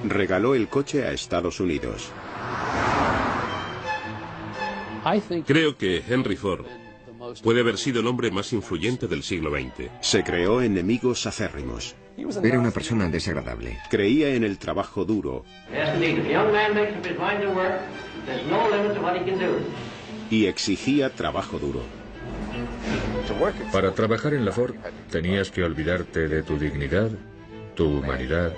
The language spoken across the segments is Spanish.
Regaló el coche a Estados Unidos. Creo que Henry Ford puede haber sido el hombre más influyente del siglo XX. Se creó enemigos acérrimos. Era una persona desagradable. Creía en el trabajo duro. Y exigía trabajo duro. Para trabajar en la Ford tenías que olvidarte de tu dignidad, tu humanidad.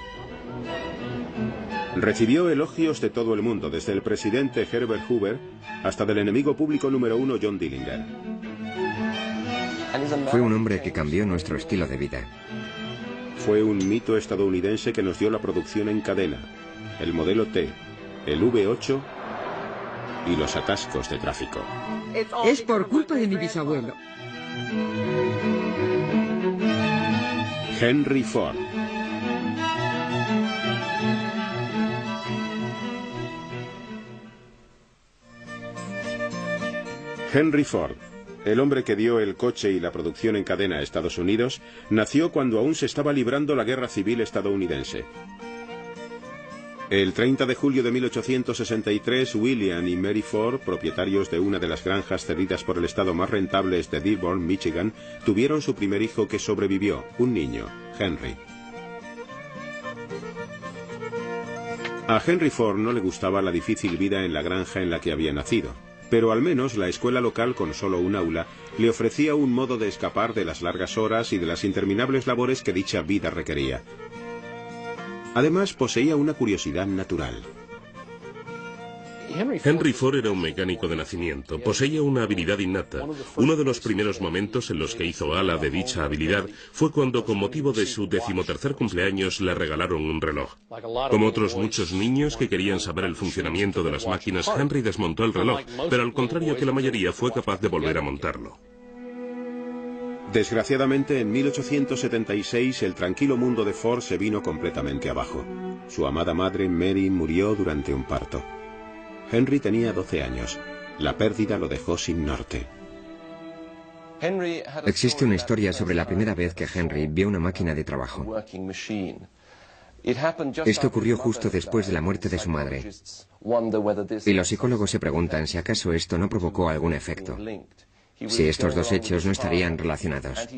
Recibió elogios de todo el mundo, desde el presidente Herbert Hoover hasta del enemigo público número 1 John Dillinger. Fue un hombre que cambió nuestro estilo de vida. Fue un mito estadounidense que nos dio la producción en cadena, el modelo T, el V8 y los atascos de tráfico. Es por culpa de mi bisabuelo. Henry Ford. Henry Ford, el hombre que dio el coche y la producción en cadena a Estados Unidos, nació cuando aún se estaba librando la Guerra Civil estadounidense. El 30 de julio de 1863, William y Mary Ford, propietarios de una de las granjas cedidas por el estado más rentables de Dearborn, Michigan, tuvieron su primer hijo que sobrevivió, un niño, Henry. A Henry Ford no le gustaba la difícil vida en la granja en la que había nacido, pero al menos la escuela local, con solo un aula, le ofrecía un modo de escapar de las largas horas y de las interminables labores que dicha vida requería. Además, poseía una curiosidad natural. Henry Ford era un mecánico de nacimiento, poseía una habilidad innata. Uno de los primeros momentos en los que hizo gala de dicha habilidad fue cuando, con motivo de su 13º cumpleaños, le regalaron un reloj. Como otros muchos niños que querían saber el funcionamiento de las máquinas, Henry desmontó el reloj, pero al contrario que la mayoría, fue capaz de volver a montarlo. Desgraciadamente, en 1876 el tranquilo mundo de Ford se vino completamente abajo. Su amada madre, Mary, murió durante un parto. Henry tenía 12 años. La pérdida lo dejó sin norte. Existe una historia sobre la primera vez que Henry vio una máquina de trabajo. Esto ocurrió justo después de la muerte de su madre. Y los psicólogos se preguntan si acaso esto no provocó algún efecto. Si estos dos hechos no estarían relacionados.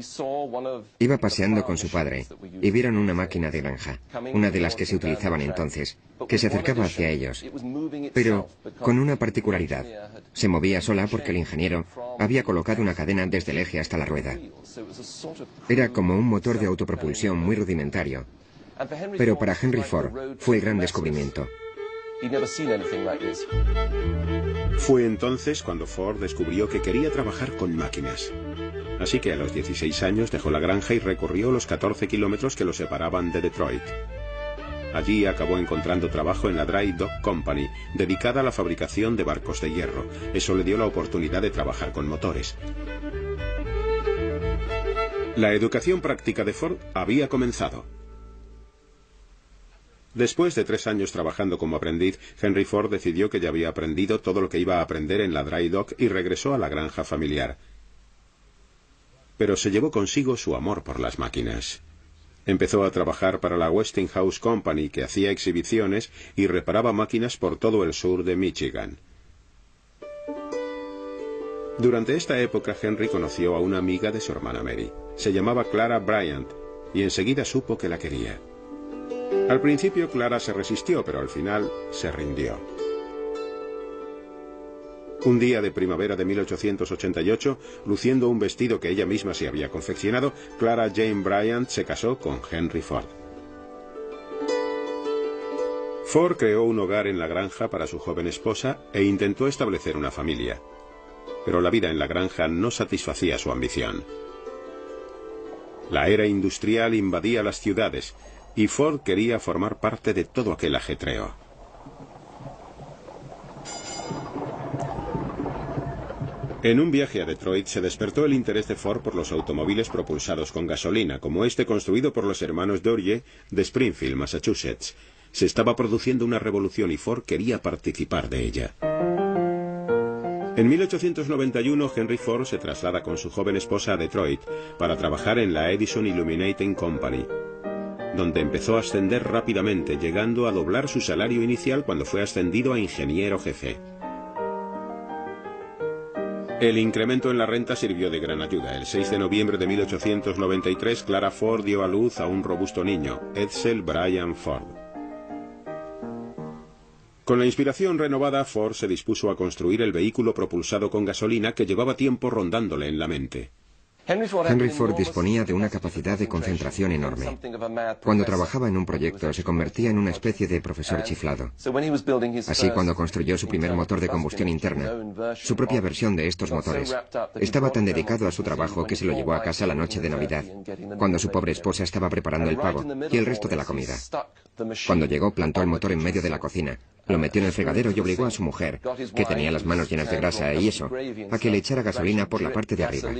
Iba paseando con su padre y vieron una máquina de granja, una de las que se utilizaban entonces, que se acercaba hacia ellos, pero con una particularidad. Se movía sola porque el ingeniero había colocado una cadena desde el eje hasta la rueda. Era como un motor de autopropulsión muy rudimentario, pero para Henry Ford fue el gran descubrimiento. Fue entonces cuando Ford descubrió que quería trabajar con máquinas. Así que a los 16 años dejó la granja y recorrió los 14 kilómetros que lo separaban de Detroit. Allí acabó encontrando trabajo en la Dry Dock Company, dedicada a la fabricación de barcos de hierro. Eso le dio la oportunidad de trabajar con motores. La educación práctica de Ford había comenzado. Después de 3 años trabajando como aprendiz, Henry Ford decidió que ya había aprendido todo lo que iba a aprender en la Dry Dock y regresó a la granja familiar. Pero se llevó consigo su amor por las máquinas. Empezó a trabajar para la Westinghouse Company, que hacía exhibiciones y reparaba máquinas por todo el sur de Michigan. Durante esta época, Henry conoció a una amiga de su hermana Mary. Se llamaba Clara Bryant, y enseguida supo que la quería. Al principio Clara se resistió, pero al final se rindió. Un día de primavera de 1888, luciendo un vestido que ella misma se había confeccionado, Clara Jane Bryant se casó con Henry Ford. Ford creó un hogar en la granja para su joven esposa e intentó establecer una familia. Pero la vida en la granja no satisfacía su ambición. La era industrial invadía las ciudades, y Ford quería formar parte de todo aquel ajetreo. En un viaje a Detroit se despertó el interés de Ford por los automóviles propulsados con gasolina, como este construido por los hermanos Dodge de Springfield, Massachusetts. Se estaba produciendo una revolución y Ford quería participar de ella. En 1891, Henry Ford se traslada con su joven esposa a Detroit para trabajar en la Edison Illuminating Company. donde empezó a ascender rápidamente, llegando a doblar su salario inicial cuando fue ascendido a ingeniero jefe. El incremento en la renta sirvió de gran ayuda. El 6 de noviembre de 1893, Clara Ford dio a luz a un robusto niño, Edsel Bryan Ford. Con la inspiración renovada, Ford se dispuso a construir el vehículo propulsado con gasolina que llevaba tiempo rondándole en la mente. Henry Ford disponía de una capacidad de concentración enorme. Cuando trabajaba en un proyecto se convertía en una especie de profesor chiflado. Así, cuando construyó su primer motor de combustión interna, su propia versión de estos motores, estaba tan dedicado a su trabajo que se lo llevó a casa la noche de Navidad, cuando su pobre esposa estaba preparando el pavo y el resto de la comida. Cuando llegó, plantó el motor en medio de la cocina, lo metió en el fregadero y obligó a su mujer, que tenía las manos llenas de grasa y eso, a que le echara gasolina por la parte de arriba.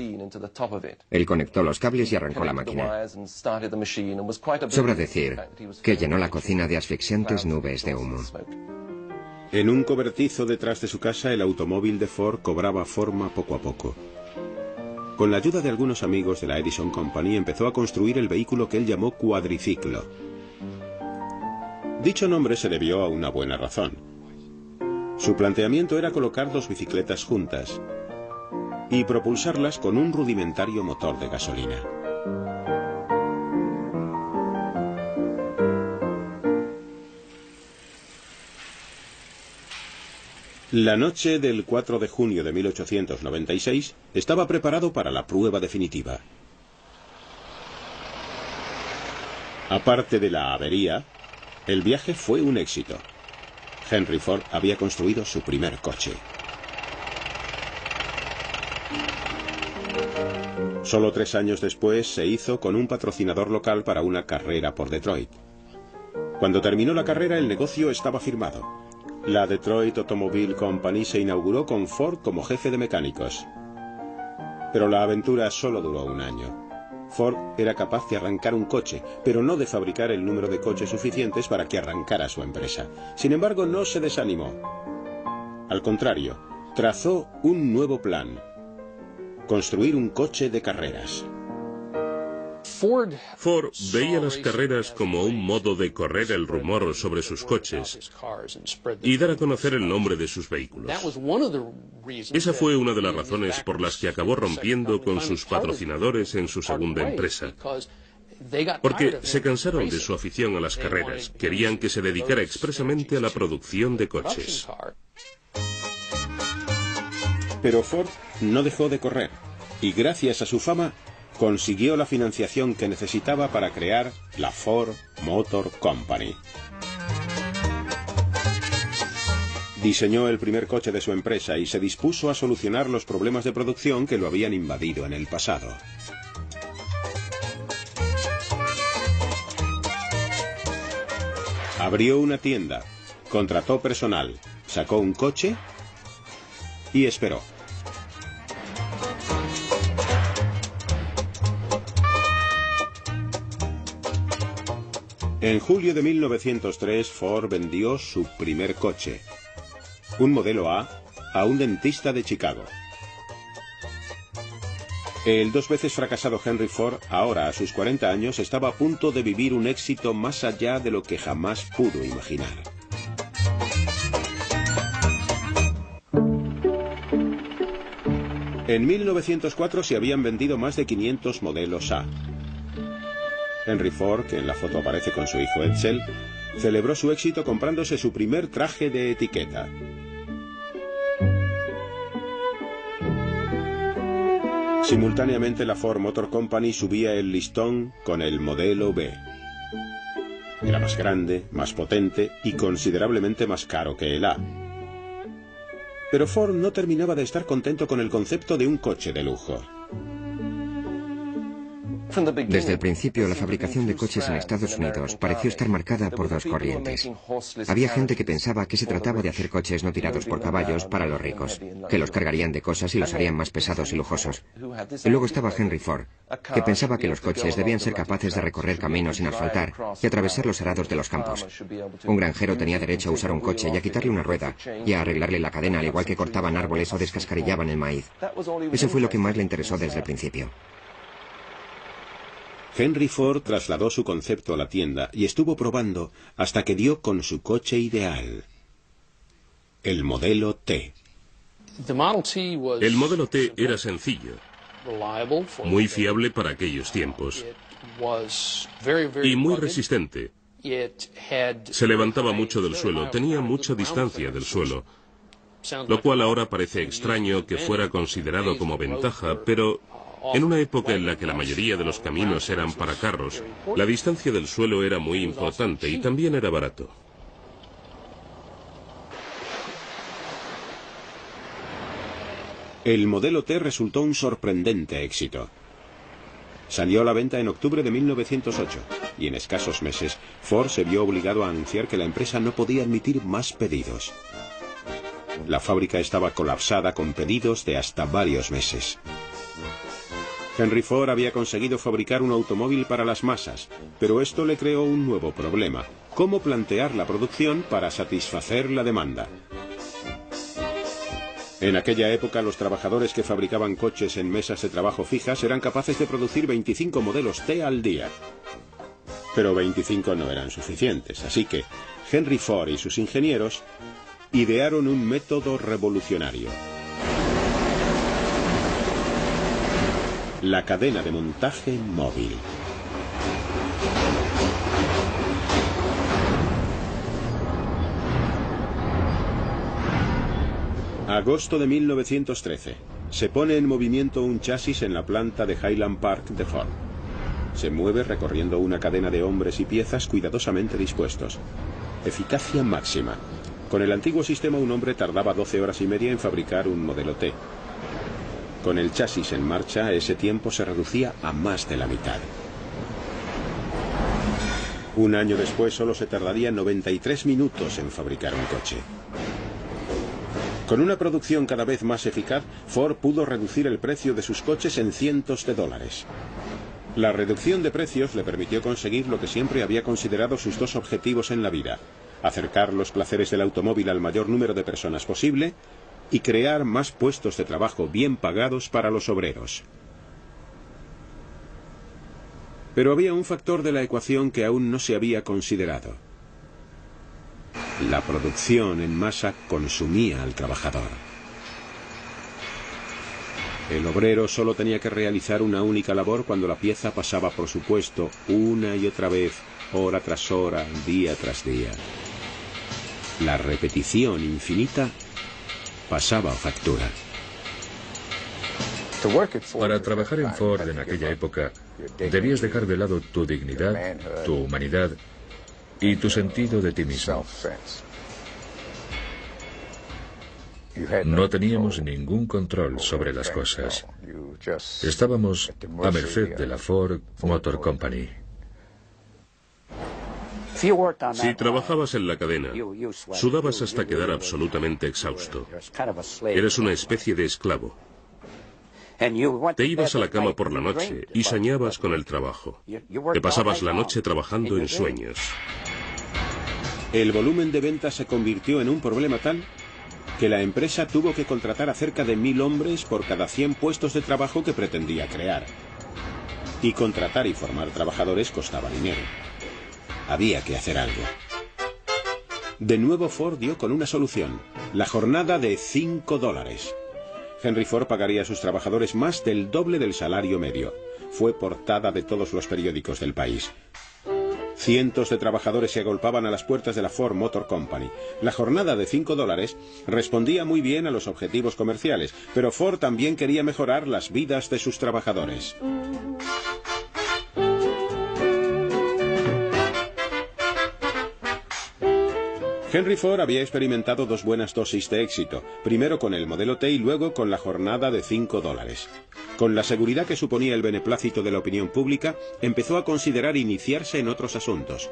Él conectó los cables y arrancó la máquina. Sobra decir que llenó la cocina de asfixiantes nubes de humo. En un cobertizo detrás de su casa, el automóvil de Ford cobraba forma poco a poco. Con la ayuda de algunos amigos de la Edison Company, empezó a construir el vehículo que él llamó cuadriciclo. Dicho nombre se debió a una buena razón. Su planteamiento era colocar dos bicicletas juntas y propulsarlas con un rudimentario motor de gasolina. La noche del 4 de junio de 1896 estaba preparado para la prueba definitiva. Aparte de la avería, el viaje fue un éxito. Henry Ford había construido su primer coche. Solo 3 años después se hizo con un patrocinador local para una carrera por Detroit. Cuando terminó la carrera, el negocio estaba firmado. La Detroit Automobile Company se inauguró con Ford como jefe de mecánicos. Pero la aventura solo duró un año. Ford era capaz de arrancar un coche, pero no de fabricar el número de coches suficientes para que arrancara su empresa. Sin embargo, no se desanimó. Al contrario, trazó un nuevo plan: construir un coche de carreras. Ford veía las carreras como un modo de correr el rumor sobre sus coches y dar a conocer el nombre de sus vehículos. Esa fue una de las razones por las que acabó rompiendo con sus patrocinadores en su segunda empresa. Porque se cansaron de su afición a las carreras, querían que se dedicara expresamente a la producción de coches. Pero Ford no dejó de correr, y gracias a su fama, consiguió la financiación que necesitaba para crear la Ford Motor Company. Diseñó el primer coche de su empresa y se dispuso a solucionar los problemas de producción que lo habían invadido en el pasado. Abrió una tienda, contrató personal, sacó un coche y esperó. En julio de 1903, Ford vendió su primer coche, un modelo A un dentista de Chicago. El 2 veces fracasado Henry Ford, ahora a sus 40 años, estaba a punto de vivir un éxito más allá de lo que jamás pudo imaginar. En 1904 se habían vendido más de 500 modelos A. Henry Ford, que en la foto aparece con su hijo Edsel, celebró su éxito comprándose su primer traje de etiqueta. Simultáneamente, la Ford Motor Company subía el listón con el modelo B. Era más grande, más potente y considerablemente más caro que el A. Pero Ford no terminaba de estar contento con el concepto de un coche de lujo. Desde el principio, la fabricación de coches en Estados Unidos pareció estar marcada por dos corrientes. Había gente que pensaba que se trataba de hacer coches no tirados por caballos para los ricos, que los cargarían de cosas y los harían más pesados y lujosos. Y luego estaba Henry Ford, que pensaba que los coches debían ser capaces de recorrer caminos sin asfaltar y atravesar los arados de los campos. Un granjero tenía derecho a usar un coche y a quitarle una rueda y a arreglarle la cadena, al igual que cortaban árboles o descascarillaban el maíz. Eso fue lo que más le interesó desde el principio. Henry Ford trasladó su concepto a la tienda y estuvo probando hasta que dio con su coche ideal, el modelo T. El modelo T era sencillo, muy fiable para aquellos tiempos y muy resistente. Se levantaba mucho del suelo, tenía mucha distancia del suelo, lo cual ahora parece extraño que fuera considerado como ventaja, pero en una época en la que la mayoría de los caminos eran para carros, la distancia del suelo era muy importante y también era barato. El modelo T resultó un sorprendente éxito. Salió a la venta en octubre de 1908 y en escasos meses Ford se vio obligado a anunciar que la empresa no podía admitir más pedidos. La fábrica estaba colapsada con pedidos de hasta varios meses. Henry Ford había conseguido fabricar un automóvil para las masas, pero esto le creó un nuevo problema: cómo plantear la producción para satisfacer la demanda. En aquella época, los trabajadores que fabricaban coches en mesas de trabajo fijas eran capaces de producir 25 modelos T al día. Pero 25 no eran suficientes, así que Henry Ford y sus ingenieros idearon un método revolucionario: la cadena de montaje móvil. Agosto de 1913. Se pone en movimiento un chasis en la planta de Highland Park de Ford. Se mueve recorriendo una cadena de hombres y piezas cuidadosamente dispuestos. Eficacia máxima. Con el antiguo sistema, un hombre tardaba 12 horas y media en fabricar un modelo T. Con el chasis en marcha, ese tiempo se reducía a más de la mitad. Un año después, solo se tardaría 93 minutos en fabricar un coche. Con una producción cada vez más eficaz, Ford pudo reducir el precio de sus coches en cientos de dólares. La reducción de precios le permitió conseguir lo que siempre había considerado sus dos objetivos en la vida: acercar los placeres del automóvil al mayor número de personas posible y crear más puestos de trabajo bien pagados para los obreros. Pero había un factor de la ecuación que aún no se había considerado: la producción en masa consumía al trabajador. El obrero solo tenía que realizar una única labor cuando la pieza pasaba por su puesto una y otra vez, hora tras hora, día tras día. La repetición infinita pasaba factura. Para trabajar en Ford en aquella época, debías dejar de lado tu dignidad, tu humanidad y tu sentido de ti mismo. No teníamos ningún control sobre las cosas. Estábamos a merced de la Ford Motor Company. Si trabajabas en la cadena, sudabas hasta quedar absolutamente exhausto. Eres una especie de esclavo. Te ibas a la cama por la noche y soñabas con el trabajo. Te pasabas la noche trabajando en sueños. El volumen de ventas se convirtió en un problema tal que la empresa tuvo que contratar a cerca de 1000 hombres por cada 100 puestos de trabajo que pretendía crear. Y contratar y formar trabajadores costaba dinero. Había que hacer algo. De nuevo Ford dio con una solución: la jornada de $5. Henry Ford pagaría a sus trabajadores más del doble del salario medio. Fue portada de todos los periódicos del país. Cientos de trabajadores se agolpaban a las puertas de la Ford Motor Company. La jornada de $5 respondía muy bien a los objetivos comerciales, pero Ford también quería mejorar las vidas de sus trabajadores. Henry Ford había experimentado dos buenas dosis de éxito, primero con el modelo T y luego con la jornada de $5. Con la seguridad que suponía el beneplácito de la opinión pública, empezó a considerar iniciarse en otros asuntos.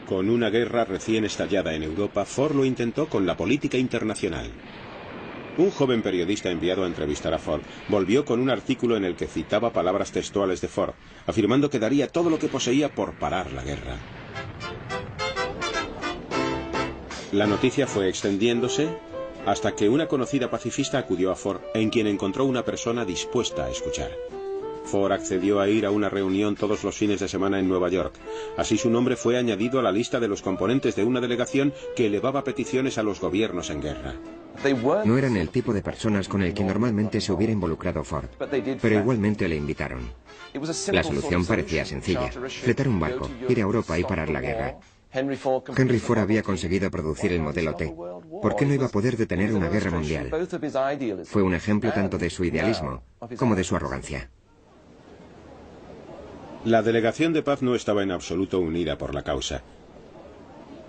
Con una guerra recién estallada en Europa, Ford lo intentó con la política internacional. Un joven periodista enviado a entrevistar a Ford volvió con un artículo en el que citaba palabras textuales de Ford, afirmando que daría todo lo que poseía por parar la guerra. La noticia fue extendiéndose hasta que una conocida pacifista acudió a Ford, en quien encontró una persona dispuesta a escuchar. Ford accedió a ir a una reunión todos los fines de semana en Nueva York. Así su nombre fue añadido a la lista de los componentes de una delegación que elevaba peticiones a los gobiernos en guerra. No eran el tipo de personas con el que normalmente se hubiera involucrado Ford, pero igualmente le invitaron. La solución parecía sencilla: fletar un barco, ir a Europa y parar la guerra. Henry Ford había conseguido producir el modelo T. ¿Por qué no iba a poder detener una guerra mundial? Fue un ejemplo tanto de su idealismo como de su arrogancia. La delegación de paz no estaba en absoluto unida por la causa.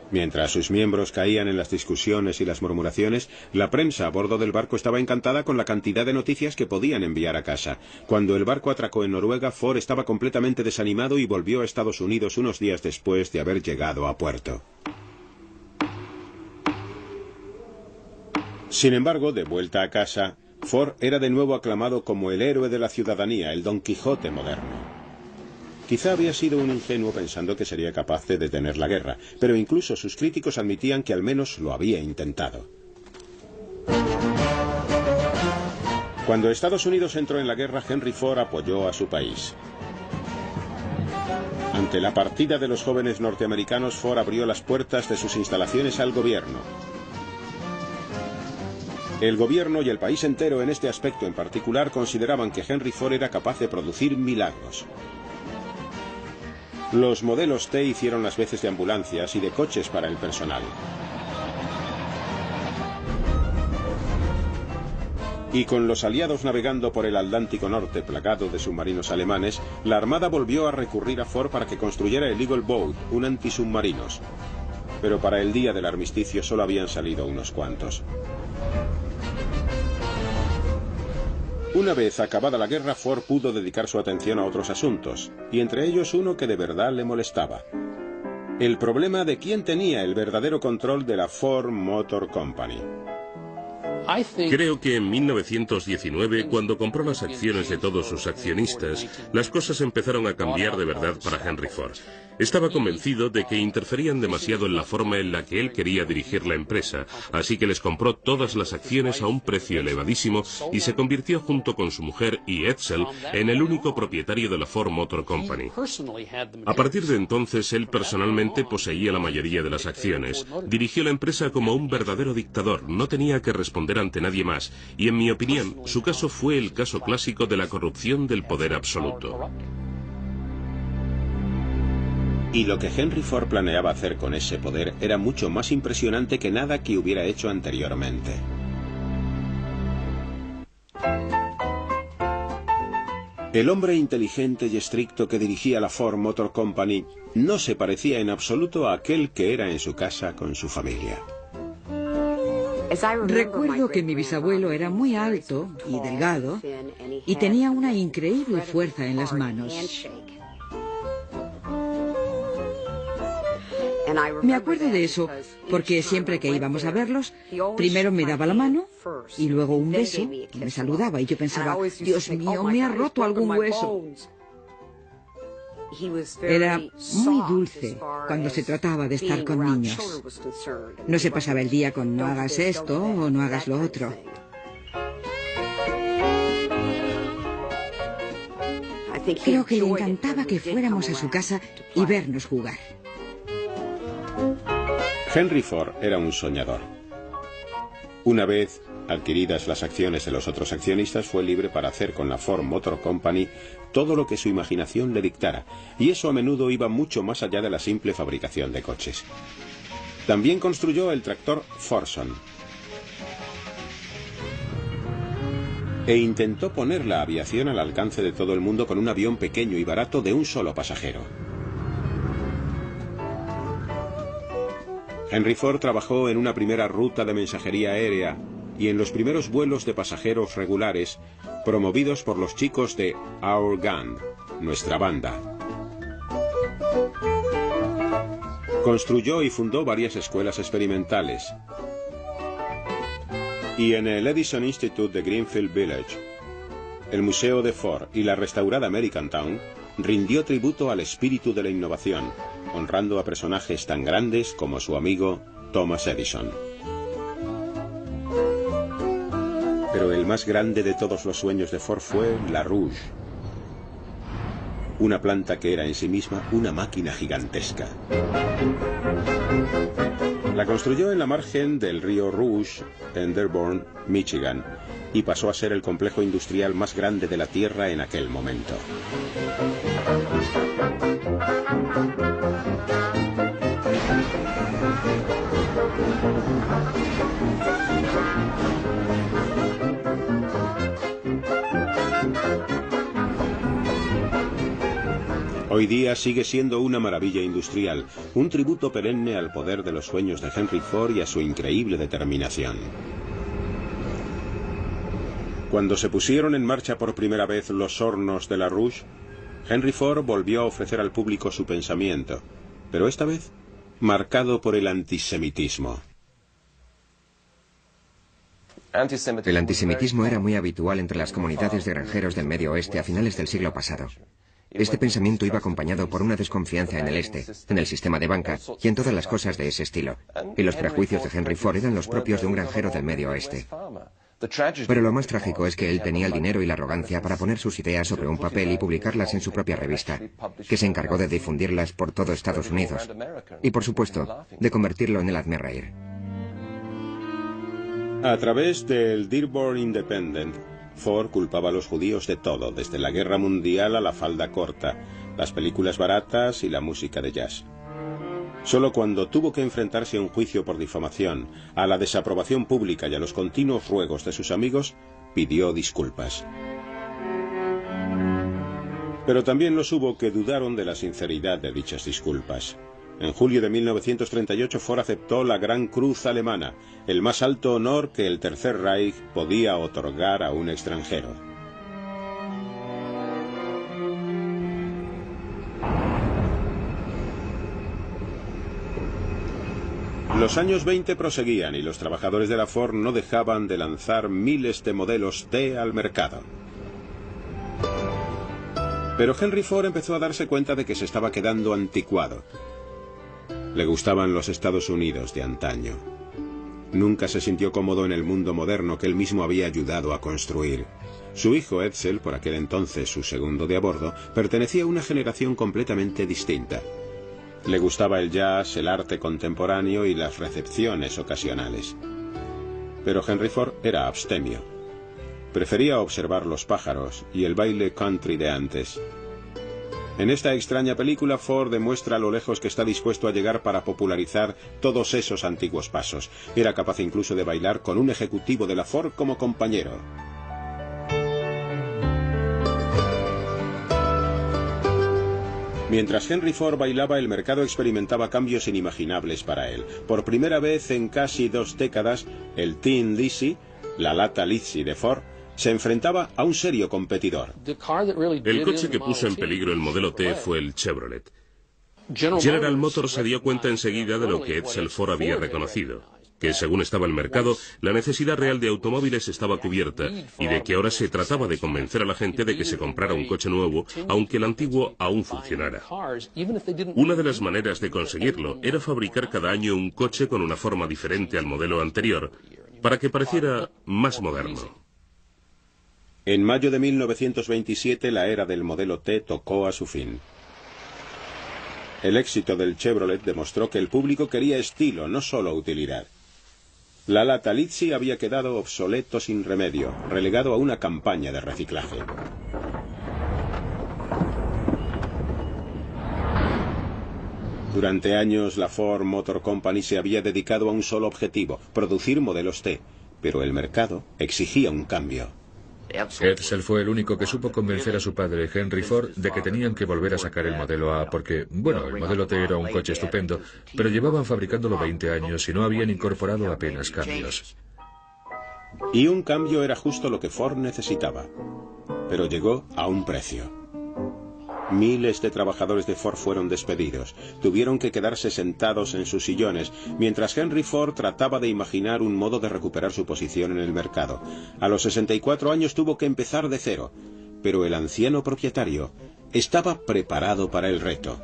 Mientras sus miembros caían en las discusiones y las murmuraciones, la prensa a bordo del barco estaba encantada con la cantidad de noticias que podían enviar a casa. Cuando el barco atracó en Noruega, Ford estaba completamente desanimado y volvió a Estados Unidos unos días después de haber llegado a puerto. Sin embargo, de vuelta a casa, Ford era de nuevo aclamado como el héroe de la ciudadanía, el Don Quijote moderno. Quizá había sido un ingenuo pensando que sería capaz de detener la guerra, pero incluso sus críticos admitían que al menos lo había intentado. Cuando Estados Unidos entró en la guerra, Henry Ford apoyó a su país. Ante la partida de los jóvenes norteamericanos, Ford abrió las puertas de sus instalaciones al gobierno. El gobierno y el país entero en este aspecto en particular consideraban que Henry Ford era capaz de producir milagros. Los modelos T hicieron las veces de ambulancias y de coches para el personal. Y con los aliados navegando por el Atlántico Norte plagado de submarinos alemanes, la Armada volvió a recurrir a Ford para que construyera el Eagle Boat, un antisubmarinos. Pero para el día del armisticio solo habían salido unos cuantos. Una vez acabada la guerra, Ford pudo dedicar su atención a otros asuntos, y entre ellos uno que de verdad le molestaba: el problema de quién tenía el verdadero control de la Ford Motor Company. Creo que en 1919, cuando compró las acciones de todos sus accionistas, las cosas empezaron a cambiar de verdad para Henry Ford. Estaba convencido de que interferían demasiado en la forma en la que él quería dirigir la empresa, así que les compró todas las acciones a un precio elevadísimo y se convirtió, junto con su mujer y Edsel, en el único propietario de la Ford Motor Company. A partir de entonces, él personalmente poseía la mayoría de las acciones. Dirigió la empresa como un verdadero dictador, no tenía que responder ante nadie más, y en mi opinión, su caso fue el caso clásico de la corrupción del poder absoluto. Y lo que Henry Ford planeaba hacer con ese poder era mucho más impresionante que nada que hubiera hecho anteriormente. El hombre inteligente y estricto que dirigía la Ford Motor Company no se parecía en absoluto a aquel que era en su casa con su familia. Recuerdo que mi bisabuelo era muy alto y delgado y tenía una increíble fuerza en las manos. Me acuerdo de eso porque siempre que íbamos a verlos, primero me daba la mano y luego un beso y me saludaba, y yo pensaba: Dios mío, me ha roto algún hueso. Era muy dulce cuando se trataba de estar con niños. No se pasaba el día con no hagas esto o no hagas lo otro. Creo que le encantaba que fuéramos a su casa y vernos jugar. Henry Ford era un soñador. Una vez adquiridas las acciones de los otros accionistas, fue libre para hacer con la Ford Motor Company todo lo que su imaginación le dictara, y eso a menudo iba mucho más allá de la simple fabricación de coches. También construyó el tractor Fordson e intentó poner la aviación al alcance de todo el mundo con un avión pequeño y barato de un solo pasajero. Henry Ford trabajó en una primera ruta de mensajería aérea y en los primeros vuelos de pasajeros regulares promovidos por los chicos de Our Gang, nuestra banda. Construyó y fundó varias escuelas experimentales. Y en el Edison Institute de Greenfield Village, el Museo de Ford y la restaurada American Town rindió tributo al espíritu de la innovación, honrando a personajes tan grandes como su amigo Thomas Edison. Pero el más grande de todos los sueños de Ford fue la Rouge. Una planta que era en sí misma una máquina gigantesca. La construyó en la margen del río Rouge, en Dearborn, Michigan, y pasó a ser el complejo industrial más grande de la Tierra en aquel momento. Hoy día sigue siendo una maravilla industrial, un tributo perenne al poder de los sueños de Henry Ford y a su increíble determinación. Cuando se pusieron en marcha por primera vez los hornos de la Rouge, Henry Ford volvió a ofrecer al público su pensamiento, pero esta vez marcado por el antisemitismo. El antisemitismo era muy habitual entre las comunidades de granjeros del Medio Oeste a finales del siglo pasado. Este pensamiento iba acompañado por una desconfianza en el este, en el sistema de banca y en todas las cosas de ese estilo. Y los prejuicios de Henry Ford eran los propios de un granjero del Medio Oeste. Pero lo más trágico es que él tenía el dinero y la arrogancia para poner sus ideas sobre un papel y publicarlas en su propia revista, que se encargó de difundirlas por todo Estados Unidos. Y por supuesto, de convertirlo en el hazmerreír. A través del Dearborn Independent, Ford culpaba a los judíos de todo, desde la guerra mundial a la falda corta, las películas baratas y la música de jazz. Solo cuando tuvo que enfrentarse a un juicio por difamación, a la desaprobación pública y a los continuos ruegos de sus amigos, pidió disculpas. Pero también los hubo que dudaron de la sinceridad de dichas disculpas. En julio de 1938 Ford aceptó la Gran Cruz Alemana, el más alto honor que el Tercer Reich podía otorgar a un extranjero. Los años 20 proseguían y los trabajadores de la Ford no dejaban de lanzar miles de modelos T al mercado. Pero Henry Ford empezó a darse cuenta de que se estaba quedando anticuado. Le gustaban los Estados Unidos de antaño. Nunca se sintió cómodo en el mundo moderno que él mismo había ayudado a construir. Su hijo Edsel, por aquel entonces su segundo de a bordo, pertenecía a una generación completamente distinta. Le gustaba el jazz, el arte contemporáneo y las recepciones ocasionales. Pero Henry Ford era abstemio. Prefería observar los pájaros y el baile country de antes. En esta extraña película, Ford demuestra lo lejos que está dispuesto a llegar para popularizar todos esos antiguos pasos. Era capaz incluso de bailar con un ejecutivo de la Ford como compañero. Mientras Henry Ford bailaba, el mercado experimentaba cambios inimaginables para él. Por primera vez en casi 2 décadas, el Tin Lizzie, la lata Lizzie de Ford, se enfrentaba a un serio competidor. El coche que puso en peligro el modelo T fue el Chevrolet. General Motors se dio cuenta enseguida de lo que Edsel Ford había reconocido, que según estaba el mercado, la necesidad real de automóviles estaba cubierta y de que ahora se trataba de convencer a la gente de que se comprara un coche nuevo, aunque el antiguo aún funcionara. Una de las maneras de conseguirlo era fabricar cada año un coche con una forma diferente al modelo anterior, para que pareciera más moderno. En mayo de 1927 la era del modelo T tocó a su fin. El éxito del Chevrolet demostró que el público quería estilo, no solo utilidad. La lata Lizzie había quedado obsoleto sin remedio, relegado a una campaña de reciclaje. Durante años la Ford Motor Company se había dedicado a un solo objetivo, producir modelos T, pero el mercado exigía un cambio. Edsel fue el único que supo convencer a su padre, Henry Ford, de que tenían que volver a sacar el modelo A porque, bueno, el modelo T era un coche estupendo, pero llevaban fabricándolo 20 años y no habían incorporado apenas cambios. Y un cambio era justo lo que Ford necesitaba, pero llegó a un precio. Miles de trabajadores de Ford fueron despedidos. Tuvieron que quedarse sentados en sus sillones, mientras Henry Ford trataba de imaginar un modo de recuperar su posición en el mercado. A los 64 años tuvo que empezar de cero, pero el anciano propietario estaba preparado para el reto.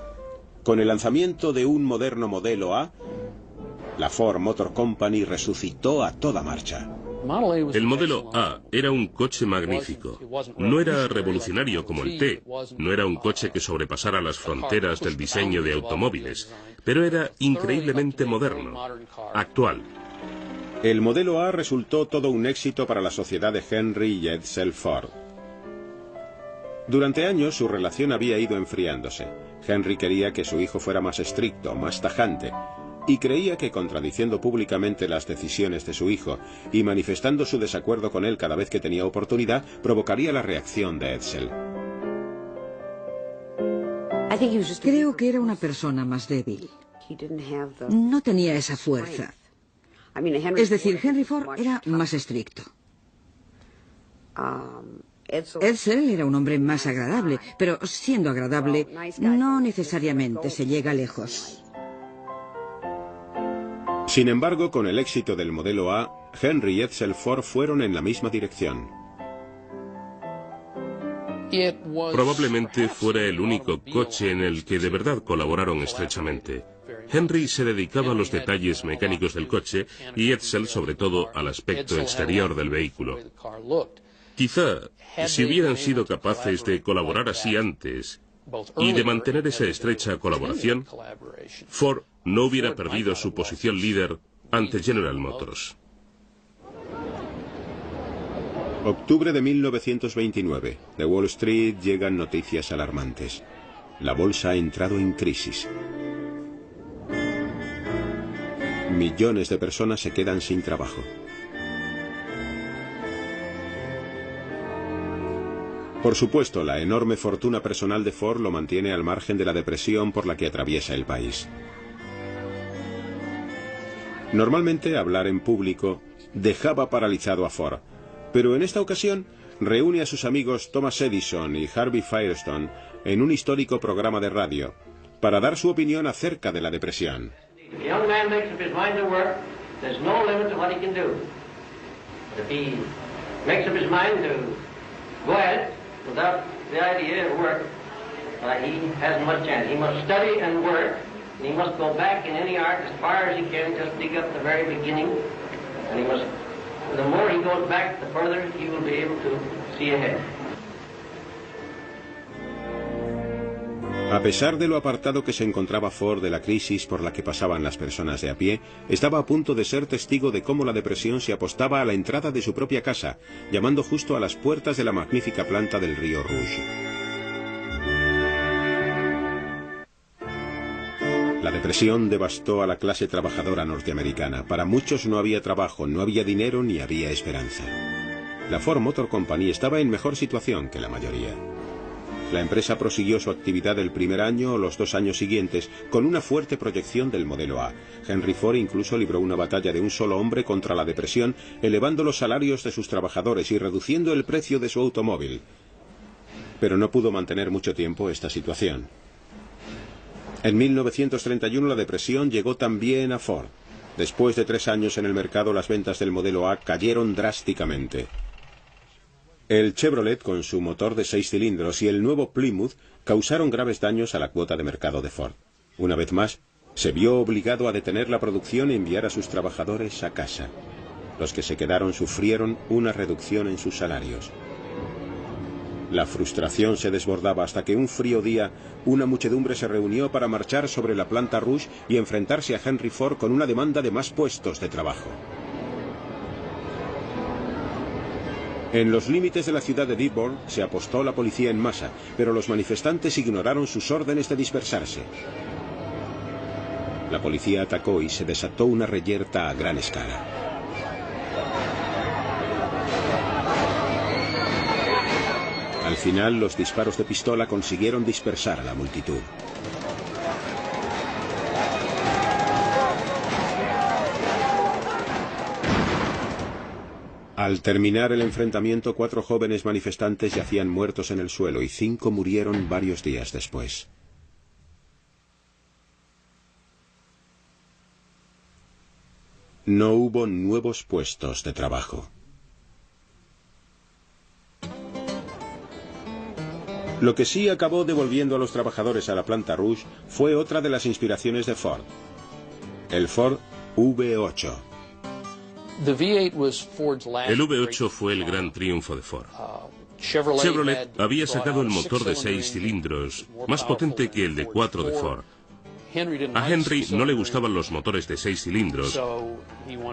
Con el lanzamiento de un moderno modelo A, la Ford Motor Company resucitó a toda marcha. El modelo A era un coche magnífico. No era revolucionario como el T, no era un coche que sobrepasara las fronteras del diseño de automóviles, pero era increíblemente moderno, actual. El modelo A resultó todo un éxito para la sociedad de Henry y Edsel Ford. Durante años su relación había ido enfriándose. Henry quería que su hijo fuera más estricto, más tajante, y creía que contradiciendo públicamente las decisiones de su hijo y manifestando su desacuerdo con él cada vez que tenía oportunidad, provocaría la reacción de Edsel. Creo que era una persona más débil. No tenía esa fuerza. Es decir, Henry Ford era más estricto. Edsel era un hombre más agradable, pero siendo agradable, no necesariamente se llega lejos. Sin embargo, con el éxito del modelo A, Henry y Edsel Ford fueron en la misma dirección. Probablemente fuera el único coche en el que de verdad colaboraron estrechamente. Henry se dedicaba a los detalles mecánicos del coche y Edsel sobre todo al aspecto exterior del vehículo. Quizá, si hubieran sido capaces de colaborar así antes y de mantener esa estrecha colaboración, Ford no hubiera perdido su posición líder ante General Motors. Octubre de 1929. De Wall Street llegan noticias alarmantes. La bolsa ha entrado en crisis. Millones de personas se quedan sin trabajo. Por supuesto, la enorme fortuna personal de Ford lo mantiene al margen de la depresión por la que atraviesa el país. Normalmente, hablar en público dejaba paralizado a Ford, pero en esta ocasión reúne a sus amigos Thomas Edison y Harvey Firestone en un histórico programa de radio para dar su opinión acerca de la depresión. Without the idea of work, he hasn't much chance. He must study and work, and he must go back in any art as far as he can, just dig up the very beginning, and he must, the more he goes back, the further he will be able to see ahead. A pesar de lo apartado que se encontraba Ford de la crisis por la que pasaban las personas de a pie, estaba a punto de ser testigo de cómo la depresión se apostaba a la entrada de su propia casa, llamando justo a las puertas de la magnífica planta del río Rouge. La depresión devastó a la clase trabajadora norteamericana. Para muchos no había trabajo, no había dinero ni había esperanza. La Ford Motor Company estaba en mejor situación que la mayoría. La empresa prosiguió su actividad el primer año o los 2 años siguientes con una fuerte proyección del modelo A. Henry Ford incluso libró una batalla de un solo hombre contra la depresión, elevando los salarios de sus trabajadores y reduciendo el precio de su automóvil. Pero no pudo mantener mucho tiempo esta situación. En 1931 la depresión llegó también a Ford. Después de 3 años en el mercado, las ventas del modelo A cayeron drásticamente. El Chevrolet con su motor de 6 cilindros y el nuevo Plymouth causaron graves daños a la cuota de mercado de Ford. Una vez más, se vio obligado a detener la producción y enviar a sus trabajadores a casa. Los que se quedaron sufrieron una reducción en sus salarios. La frustración se desbordaba hasta que un frío día una muchedumbre se reunió para marchar sobre la planta Rouge y enfrentarse a Henry Ford con una demanda de más puestos de trabajo. En los límites de la ciudad de Dearborn se apostó la policía en masa, pero los manifestantes ignoraron sus órdenes de dispersarse. La policía atacó y se desató una reyerta a gran escala. Al final, los disparos de pistola consiguieron dispersar a la multitud. Al terminar el enfrentamiento, 4 jóvenes manifestantes yacían muertos en el suelo y 5 murieron varios días después. No hubo nuevos puestos de trabajo. Lo que sí acabó devolviendo a los trabajadores a la planta Rouge fue otra de las inspiraciones de Ford, el Ford V8. El V8 fue el gran triunfo de Ford. Chevrolet había sacado el motor de 6 cilindros, más potente que el de 4 de Ford. A Henry no le gustaban los motores de 6 cilindros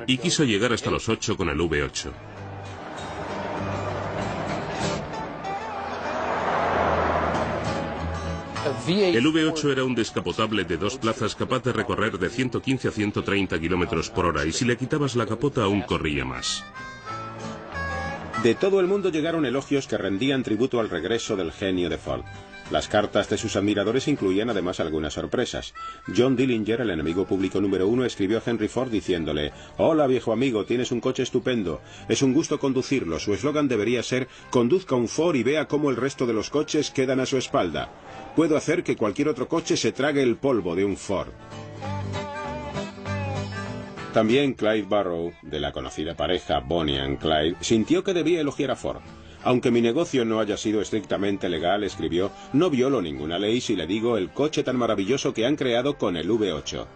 y quiso llegar hasta los 8 con el V8. El V8 era un descapotable de 2 plazas capaz de recorrer de 115 a 130 kilómetros por hora y si le quitabas la capota aún corría más. De todo el mundo llegaron elogios que rendían tributo al regreso del genio de Ford. Las cartas de sus admiradores incluían además algunas sorpresas. John Dillinger, el enemigo público número 1, escribió a Henry Ford diciéndole: «Hola viejo amigo, tienes un coche estupendo. Es un gusto conducirlo. Su eslogan debería ser: conduzca un Ford y vea cómo el resto de los coches quedan a su espalda. Puedo hacer que cualquier otro coche se trague el polvo de un Ford». También Clyde Barrow, de la conocida pareja Bonnie and Clyde, sintió que debía elogiar a Ford. «Aunque mi negocio no haya sido estrictamente legal», escribió, «no violo ninguna ley si le digo el coche tan maravilloso que han creado con el V8».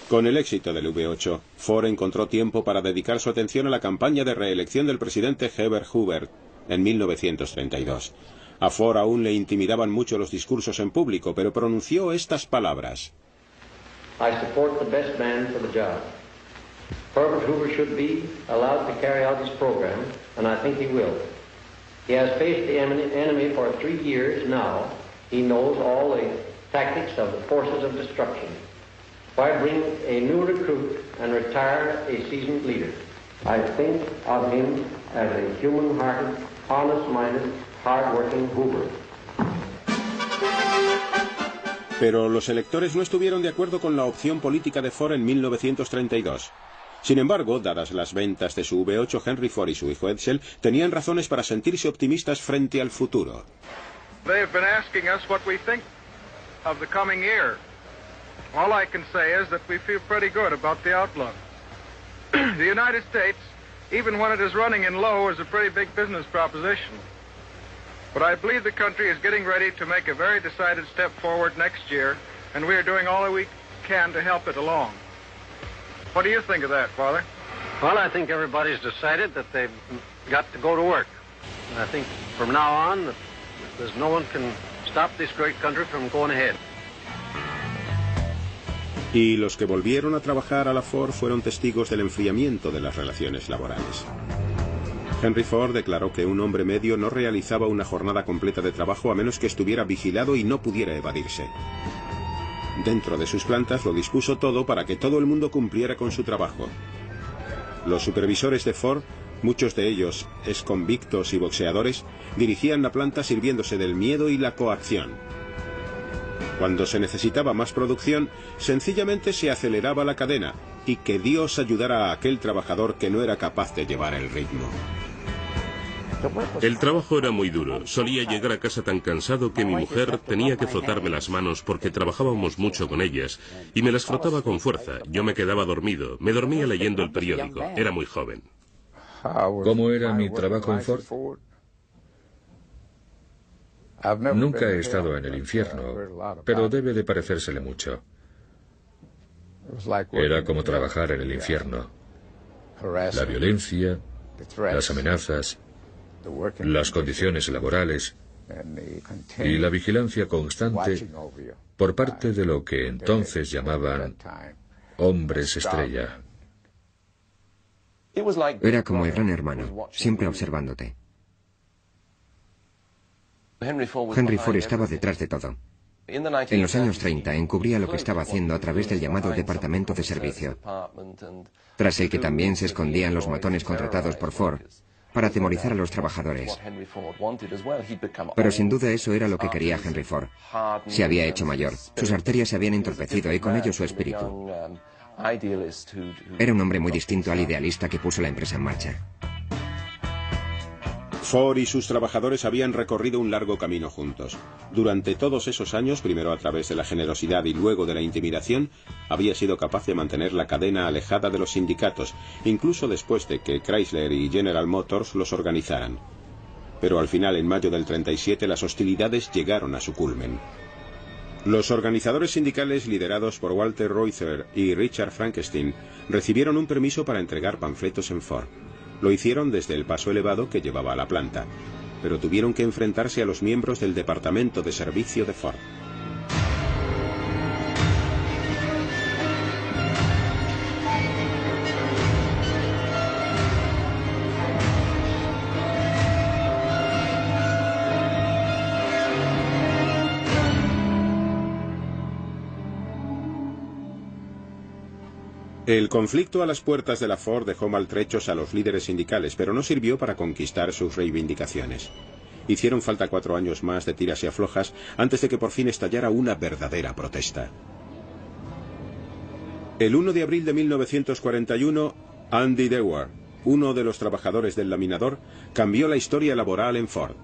Con el éxito del V8, Ford encontró tiempo para dedicar su atención a la campaña de reelección del presidente Herbert Hoover en 1932. A Ford aún le intimidaban mucho los discursos en público, pero pronunció estas palabras: I support the best man for the job. Herbert Hoover should be allowed to carry out his program, and I think he will. He has faced the enemy for 3 years now. He knows all the tactics of the forces of destruction. Why bring a new recruit and retire a seasoned leader? I think of him as a human-hearted, honest-minded, hard-working Hoover. Pero los electores no estuvieron de acuerdo con la opción política de Ford en 1932. Sin embargo, dadas las ventas de su V8, Henry Ford y su hijo Edsel tenían razones para sentirse optimistas frente al futuro. They've been asking us what we think of the coming year. All I can say is that we feel pretty good about the outlook. The United States, even when it is running in low, is a pretty big business proposition. But I believe the country is getting ready to make a very decided step forward next year, and we are doing all that we can to help it along. What do you think of that, Father? Well, I think everybody's decided that they've got to go to work. And I think from now on, there's no one can stop this great country from going ahead. Y los que volvieron a trabajar a la Ford fueron testigos del enfriamiento de las relaciones laborales. Henry Ford declaró que un hombre medio no realizaba una jornada completa de trabajo a menos que estuviera vigilado y no pudiera evadirse. Dentro de sus plantas lo dispuso todo para que todo el mundo cumpliera con su trabajo. Los supervisores de Ford, muchos de ellos exconvictos y boxeadores, dirigían la planta sirviéndose del miedo y la coacción. Cuando se necesitaba más producción, sencillamente se aceleraba la cadena y que Dios ayudara a aquel trabajador que no era capaz de llevar el ritmo. El trabajo era muy duro. Solía llegar a casa tan cansado que mi mujer tenía que frotarme las manos porque trabajábamos mucho con ellas y me las frotaba con fuerza. Yo me quedaba dormido. Me dormía leyendo el periódico. Era muy joven. ¿Cómo era mi trabajo en Ford? Nunca he estado en el infierno, pero debe de parecérsele mucho. Era como trabajar en el infierno. La violencia, las amenazas, las condiciones laborales y la vigilancia constante por parte de lo que entonces llamaban hombres estrella. Era como el gran hermano, siempre observándote. Henry Ford estaba detrás de todo. En los años 30 encubría lo que estaba haciendo a través del llamado Departamento de Servicio, tras el que también se escondían los matones contratados por Ford para atemorizar a los trabajadores. Pero sin duda eso era lo que quería Henry Ford. Se había hecho mayor, sus arterias se habían entorpecido y con ello su espíritu. Era un hombre muy distinto al idealista que puso la empresa en marcha. Ford y sus trabajadores habían recorrido un largo camino juntos. Durante todos esos años, primero a través de la generosidad y luego de la intimidación, había sido capaz de mantener la cadena alejada de los sindicatos, incluso después de que Chrysler y General Motors los organizaran. Pero al final, en mayo del 37, las hostilidades llegaron a su culmen. Los organizadores sindicales liderados por Walter Reuther y Richard Frankenstein recibieron un permiso para entregar panfletos en Ford. Lo hicieron desde el paso elevado que llevaba a la planta, pero tuvieron que enfrentarse a los miembros del Departamento de Servicio de Ford. El conflicto a las puertas de la Ford dejó maltrechos a los líderes sindicales, pero no sirvió para conquistar sus reivindicaciones. Hicieron falta 4 años más de tiras y aflojas antes de que por fin estallara una verdadera protesta. El 1 de abril de 1941, Andy Dewar, uno de los trabajadores del laminador, cambió la historia laboral en Ford.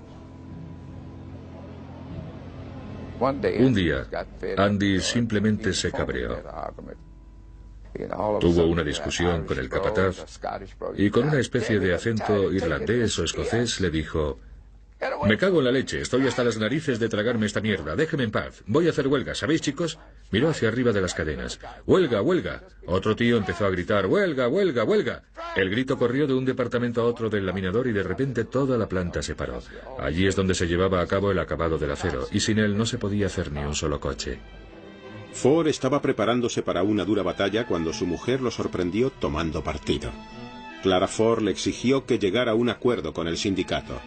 Un día, Andy simplemente se cabreó. Tuvo una discusión con el capataz y con una especie de acento irlandés o escocés le dijo: «Me cago en la leche, estoy hasta las narices de tragarme esta mierda, déjeme en paz, voy a hacer huelga, ¿sabéis, chicos?». Miró hacia arriba de las cadenas. «¡Huelga, huelga!». Otro tío empezó a gritar: «¡Huelga, huelga, huelga!». El grito corrió de un departamento a otro del laminador y de repente toda la planta se paró. Allí es donde se llevaba a cabo el acabado del acero y sin él no se podía hacer ni un solo coche. Ford estaba preparándose para una dura batalla cuando su mujer lo sorprendió tomando partido. Clara Ford le exigió que llegara a un acuerdo con el sindicato.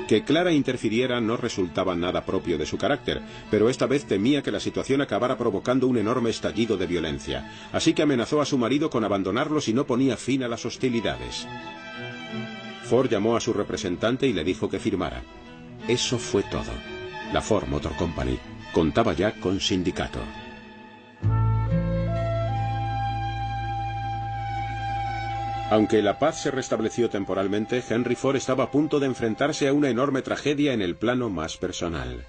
Que Clara interfiriera no resultaba nada propio de su carácter, pero esta vez temía que la situación acabara provocando un enorme estallido de violencia, así que amenazó a su marido con abandonarlo si no ponía fin a las hostilidades. Ford llamó a su representante y le dijo que firmara. Eso fue todo. La Ford Motor Company contaba ya con sindicato. Aunque la paz se restableció temporalmente, Henry Ford estaba a punto de enfrentarse a una enorme tragedia en el plano más personal.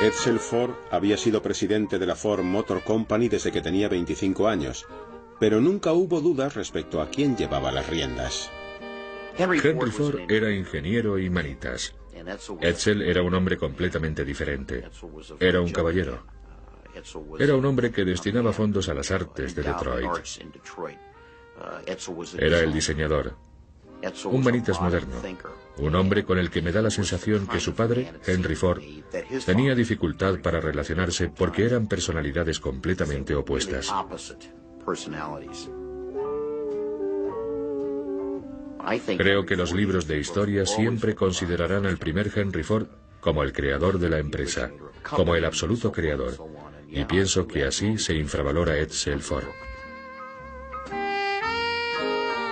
Edsel Ford había sido presidente de la Ford Motor Company desde que tenía 25 años, pero nunca hubo dudas respecto a quién llevaba las riendas. Henry Ford era ingeniero y manitas. Edsel era un hombre completamente diferente. Era un caballero. Era un hombre que destinaba fondos a las artes de Detroit. Era el diseñador. Un manitas moderno. Un hombre con el que me da la sensación que su padre, Henry Ford, tenía dificultad para relacionarse porque eran personalidades completamente opuestas. Creo que los libros de historia siempre considerarán al primer Henry Ford como el creador de la empresa, como el absoluto creador, y pienso que así se infravalora Edsel Ford.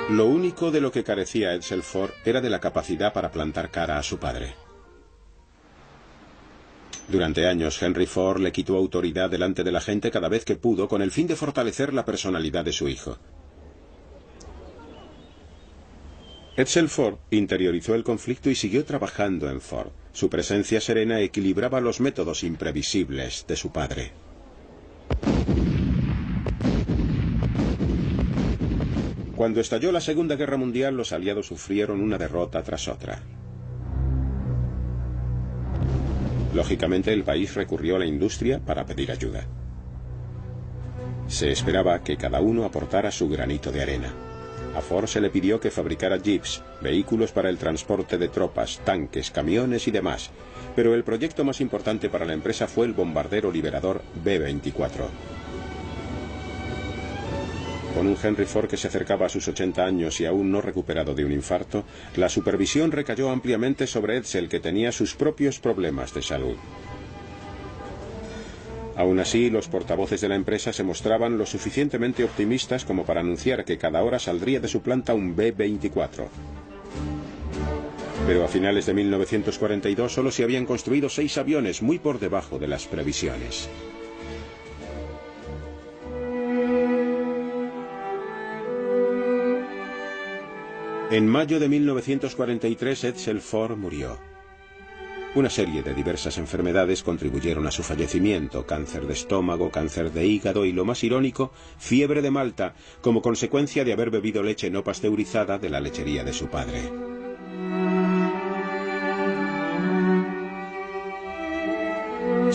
Lo único de lo que carecía Edsel Ford era de la capacidad para plantar cara a su padre. Durante años, Henry Ford le quitó autoridad delante de la gente cada vez que pudo con el fin de fortalecer la personalidad de su hijo. Edsel Ford interiorizó el conflicto y siguió trabajando en Ford. Su presencia serena equilibraba los métodos imprevisibles de su padre. Cuando estalló la Segunda Guerra Mundial, los aliados sufrieron una derrota tras otra. Lógicamente, el país recurrió a la industria para pedir ayuda. Se esperaba que cada uno aportara su granito de arena. A Ford se le pidió que fabricara jeeps, vehículos para el transporte de tropas, tanques, camiones y demás, pero el proyecto más importante para la empresa fue el bombardero liberador B-24. Con un Henry Ford que se acercaba a sus 80 años y aún no recuperado de un infarto, la supervisión recayó ampliamente sobre Edsel, que tenía sus propios problemas de salud. Aún así, los portavoces de la empresa se mostraban lo suficientemente optimistas como para anunciar que cada hora saldría de su planta un B-24. Pero a finales de 1942 solo se habían construido 6 aviones, muy por debajo de las previsiones. En mayo de 1943, Edsel Ford murió. Una serie de diversas enfermedades contribuyeron a su fallecimiento: cáncer de estómago, cáncer de hígado y, lo más irónico, fiebre de Malta, como consecuencia de haber bebido leche no pasteurizada de la lechería de su padre.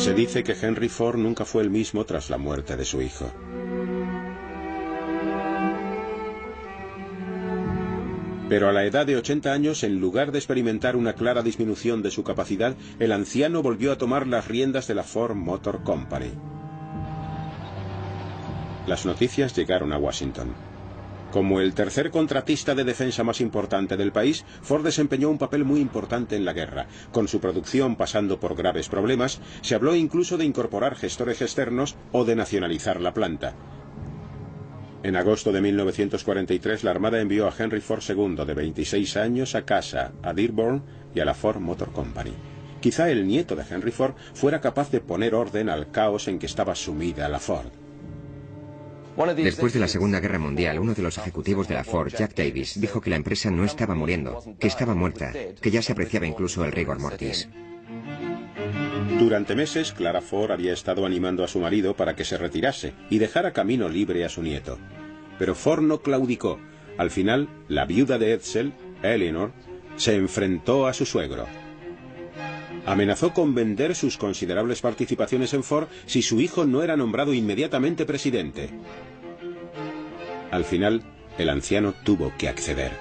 Se dice que Henry Ford nunca fue el mismo tras la muerte de su hijo. Pero a la edad de 80 años, en lugar de experimentar una clara disminución de su capacidad, el anciano volvió a tomar las riendas de la Ford Motor Company. Las noticias llegaron a Washington. Como el tercer contratista de defensa más importante del país, Ford desempeñó un papel muy importante en la guerra. Con su producción pasando por graves problemas, se habló incluso de incorporar gestores externos o de nacionalizar la planta. En agosto de 1943, la Armada envió a Henry Ford II, de 26 años, a casa, a Dearborn y a la Ford Motor Company. Quizá el nieto de Henry Ford fuera capaz de poner orden al caos en que estaba sumida la Ford. Después de la Segunda Guerra Mundial, uno de los ejecutivos de la Ford, Jack Davis, dijo que la empresa no estaba muriendo, que estaba muerta, que ya se apreciaba incluso el rigor mortis. Durante meses, Clara Ford había estado animando a su marido para que se retirase y dejara camino libre a su nieto. Pero Ford no claudicó. Al final, la viuda de Edsel, Eleanor, se enfrentó a su suegro. Amenazó con vender sus considerables participaciones en Ford si su hijo no era nombrado inmediatamente presidente. Al final, el anciano tuvo que acceder.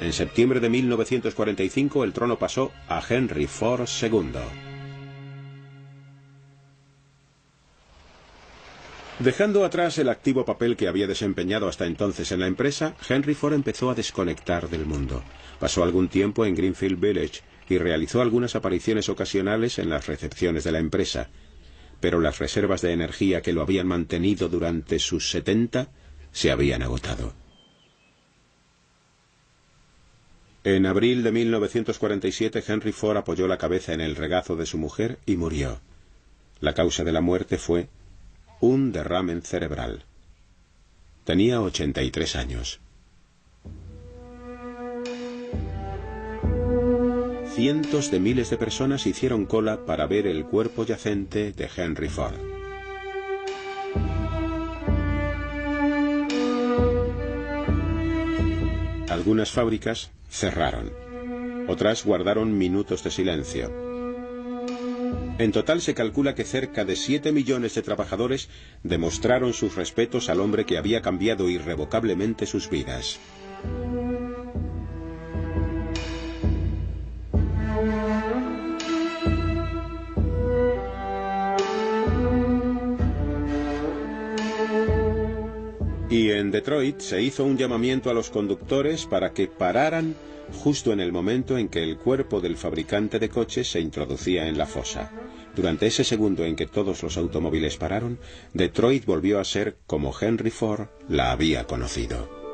En septiembre de 1945, el trono pasó a Henry Ford II. Dejando atrás el activo papel que había desempeñado hasta entonces en la empresa, Henry Ford empezó a desconectar del mundo. Pasó algún tiempo en Greenfield Village y realizó algunas apariciones ocasionales en las recepciones de la empresa. Pero las reservas de energía que lo habían mantenido durante sus 70 se habían agotado. En abril de 1947, Henry Ford apoyó la cabeza en el regazo de su mujer y murió. La causa de la muerte fue un derrame cerebral. Tenía 83 años. Cientos de miles de personas hicieron cola para ver el cuerpo yacente de Henry Ford. Algunas fábricas cerraron. Otras guardaron minutos de silencio. En total se calcula que cerca de 7 millones de trabajadores demostraron sus respetos al hombre que había cambiado irrevocablemente sus vidas. Y en Detroit se hizo un llamamiento a los conductores para que pararan justo en el momento en que el cuerpo del fabricante de coches se introducía en la fosa. Durante ese segundo en que todos los automóviles pararon, Detroit volvió a ser como Henry Ford la había conocido.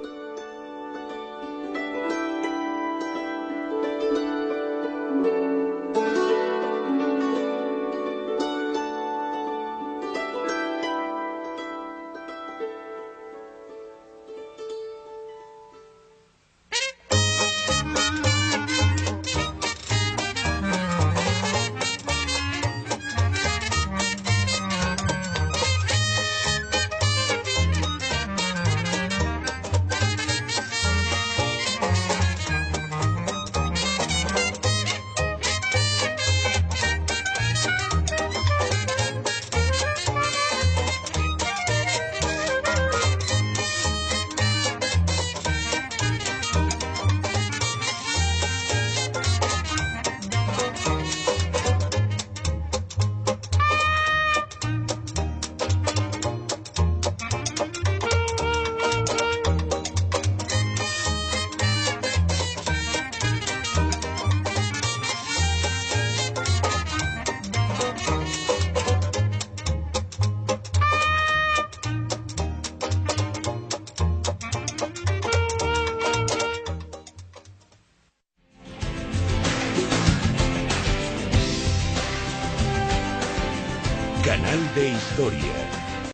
Canal de Historia.